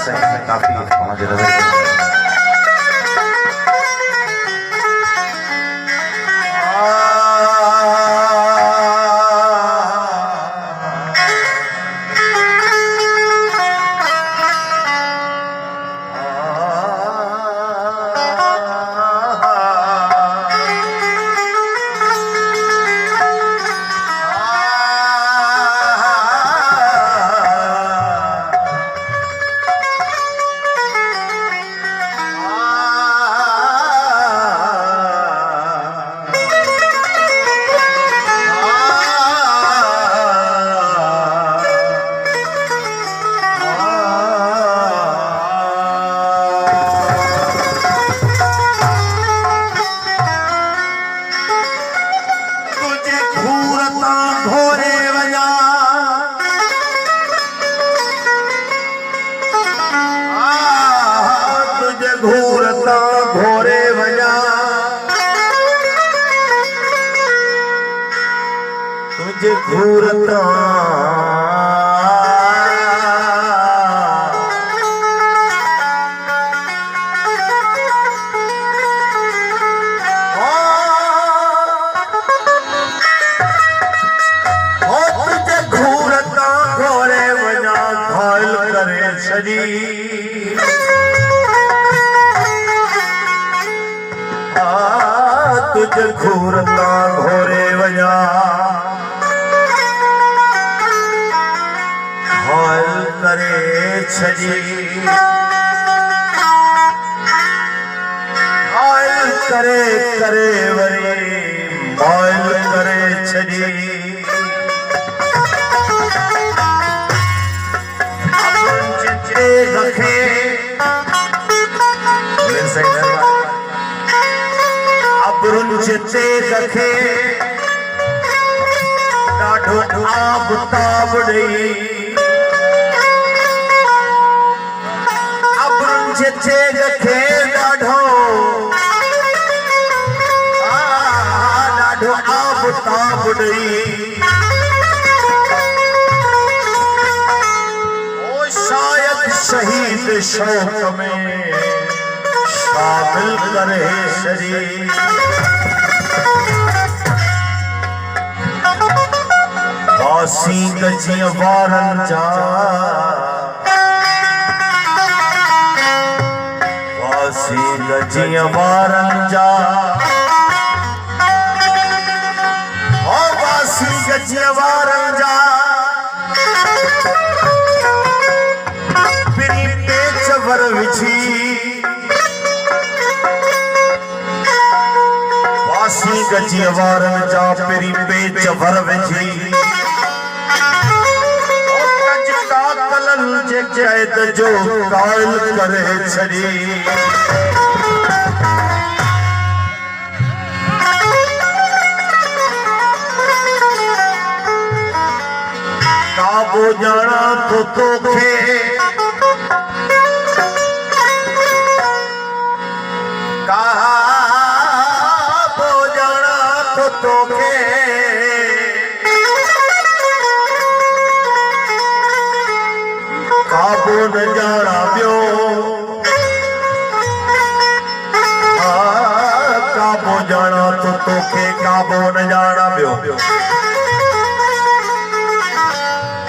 से काफी हमारे नजर घोरे वजा तुझे घूरता तुझे घूरता घोरे वजा घायल करे शरीर तुझे घूरता घोरे वजा हाल करे छजी हाल करे करे वरी हाल करे छजी अपन चिते रखे चिते रखे ॾाढो आब ताब ॾेई अबरुन चिते रखे ॾाढो आब ताब ॾेई ओ शायद शहीद शौक़ में शामिल करे शरीर वासी गजी वारन जा वासी गजी वारन जा ओ वासी गजी वारन जा पिरी पेच वर विछी वासी गजी वारन जा पिरी पेच वर विछी कैद जो कायल करे छड़ी काबो जाना तो तोखे काबो जाना तो तोखे काबो न जाना पियो काबो जाना तो तोखे काबो न जाना पियो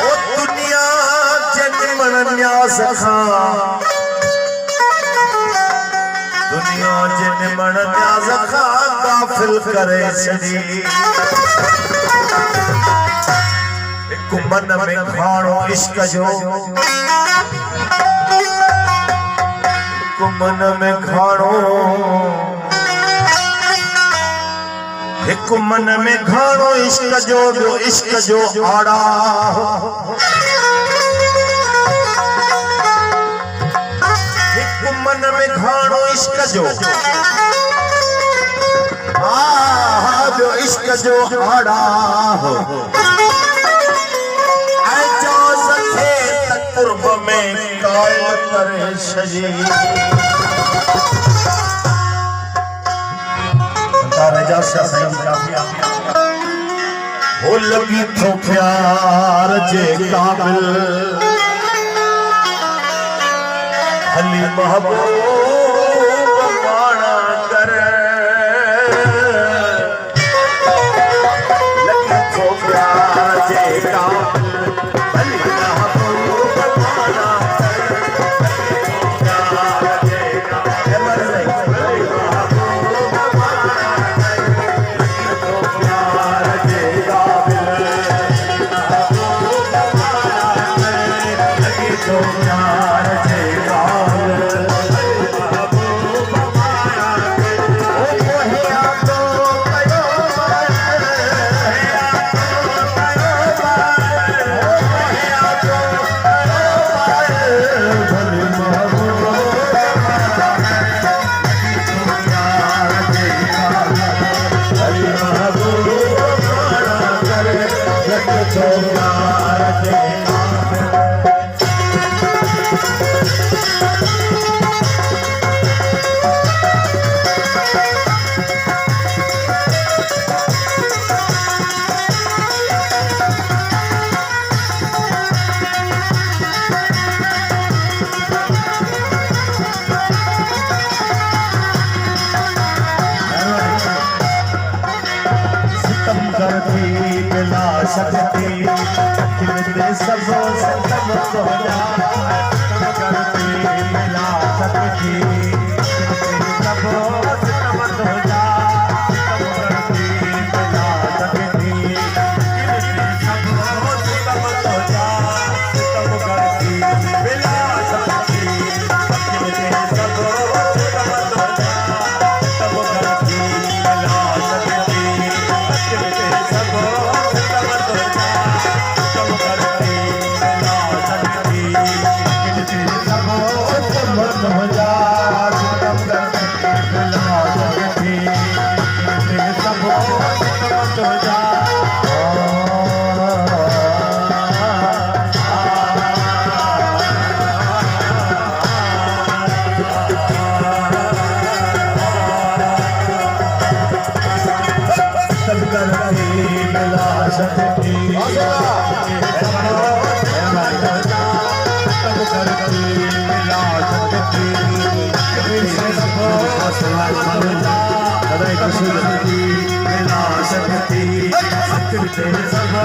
ओ दुनिया जन्मन न्यास खा दुनिया जन्मन न्यास खा गाफिल करे छड़ी मन में खाणो इश्क जो मन में खाणो एक मन में खाणो इश्क जो आड़ा एक मन में खाणो इश्क जो इश्क जो आड़ा हो कुर्ब में कायल करे शजी राजा सही हो लगी तो प्यार जे काबिल भली महबूब माना कर लगी तो प्यार जे काबिल भली महबूब माना कर प्यार जे काबिल भली महबूब माना कर लगी तो प्यार जे काबिल महबूब माना कर लगी तो प्यार जे सकती कितने सबो संगम हो जा करती मिला सकती कितने सबो संगम हो जा करती मिला सकती कितने सबो संगम हो जा करती मिला सकती कितने सबो संगम हो जा करती मिला सकती कितने सबो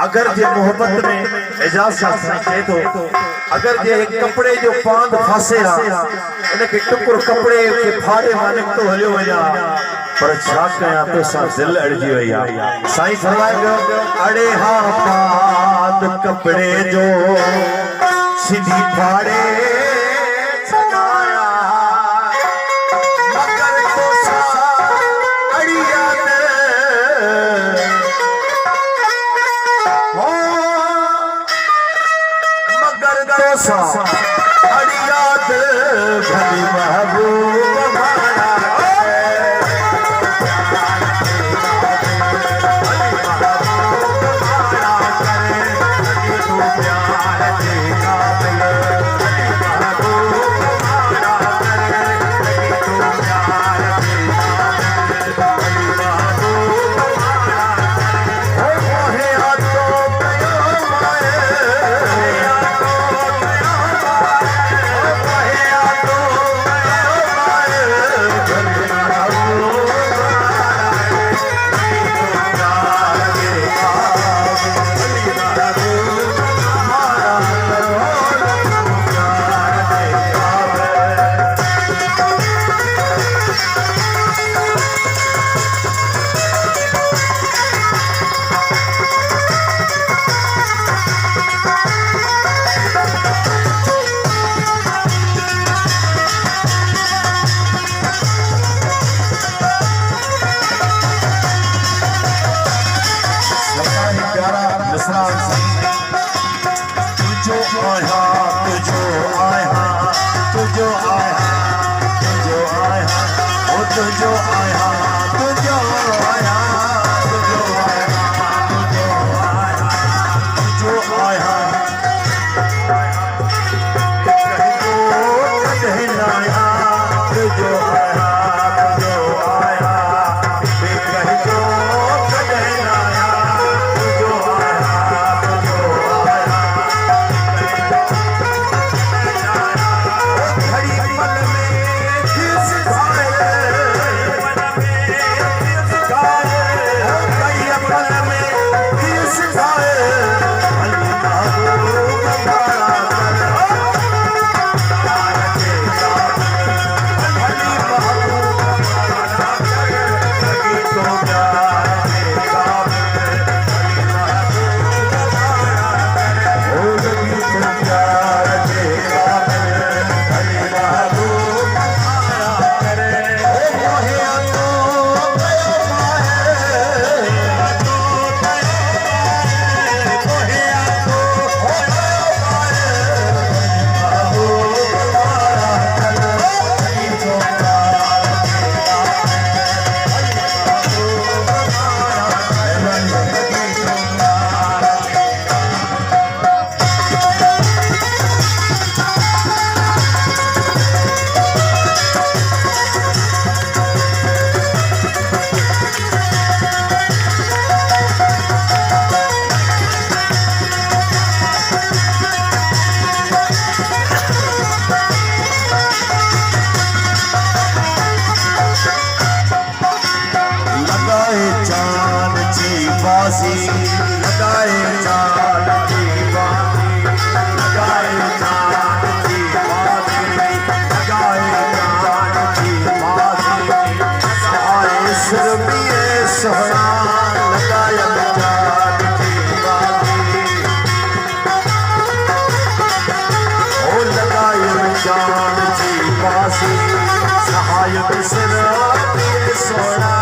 अगर जे मोहब्बत में एजाज शास्त्री कहे तो अगर जे एक कपड़े जो पांद फासे इनके टुकुर कपड़े के फाड़े मालिक तो हलियो वया पर छा कया तो सा दिल अड़जी वया साईं फरमाए अड़े हा पांद कपड़े जो सीधी फाड़े छगाया मगर तो सा अड़िया अड़ियात भली महबूब माना बासी लगाए चांद की बासी लगाए चांद की बासी लगाए चांद की बासी सहाय सुरभिए सोहना लगाया चांद की बासी ओ लगाए चांद की बासी सहाय सुरभिए सोहना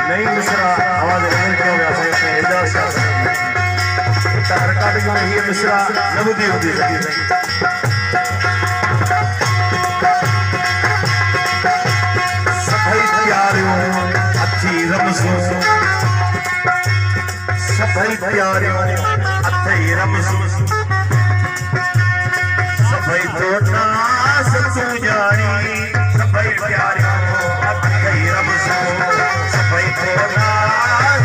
नहीं मिश्रा आवाज अमल क्यों गया सही से एजाज का रिकॉर्डिंग में ही मिश्रा नबूदी होती है सफाई प्यारियों अच्छी रमज़ों सफाई प्यारियों अच्छी रमज़ों सफाई थोड़ा सतू जानी सफाई प्यारियों अच्छी रमज़ों सफाई थोड़ा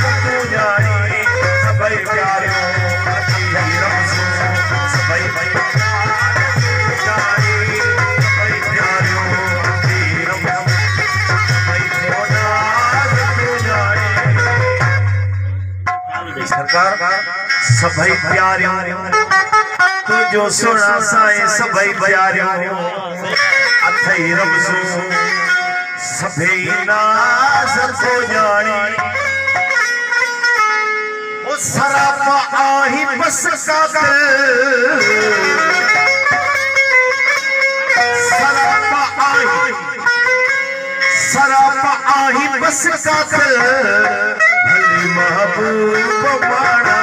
सतू जानी सफाई प्यारियों अच्छी रमज़ों सफाई सरकार सभई प्यारियों तू जो सुना साए सभई प्यारियों अथई रमज़ों सभई नाज़ को जानी ओ सरापा आही बस कातिल सरापा आही बस कातिल भली महबूब माना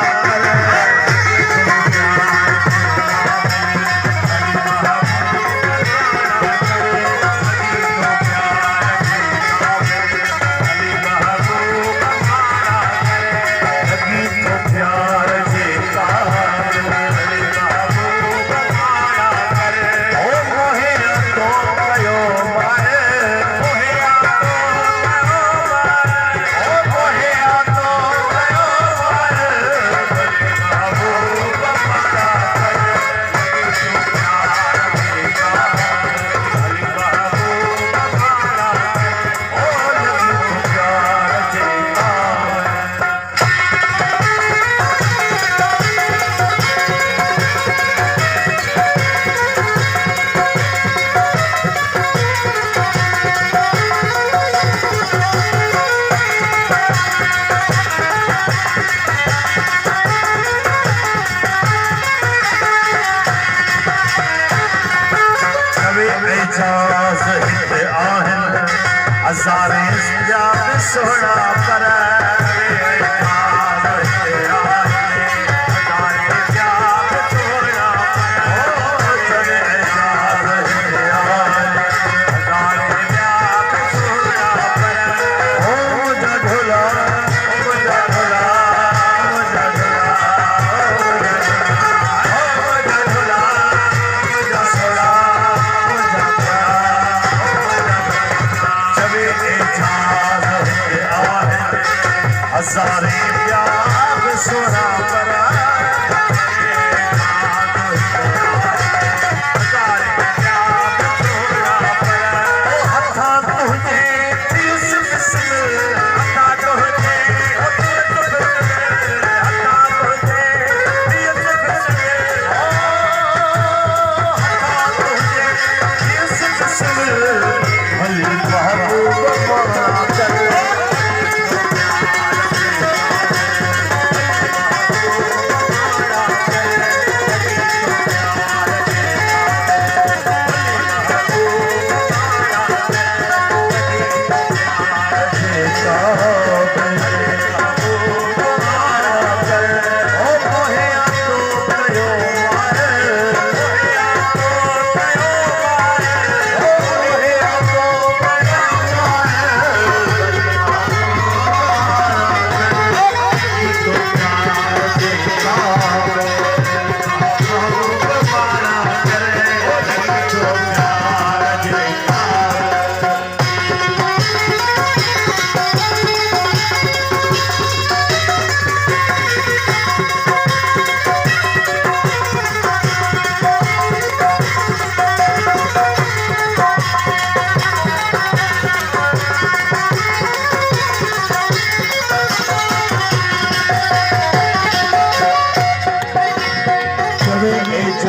हज़ारे जात सोना पर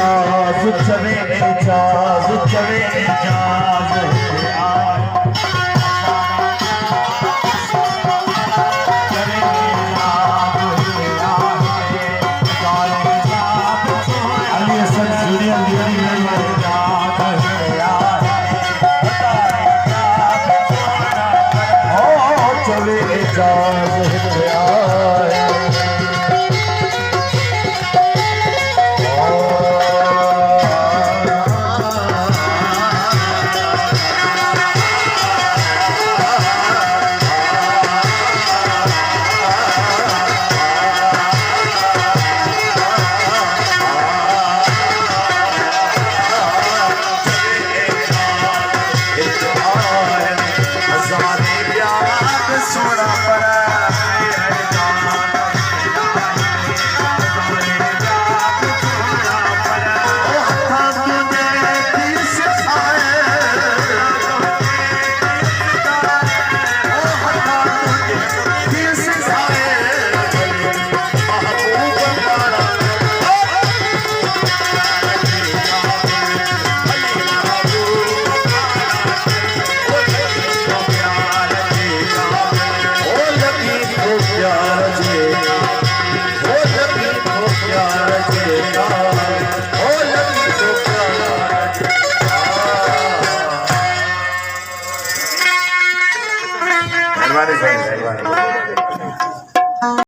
एजाज चवे एजाज चवे एजाज अली हसन जूनियर चवे एजाज सोना पड़ा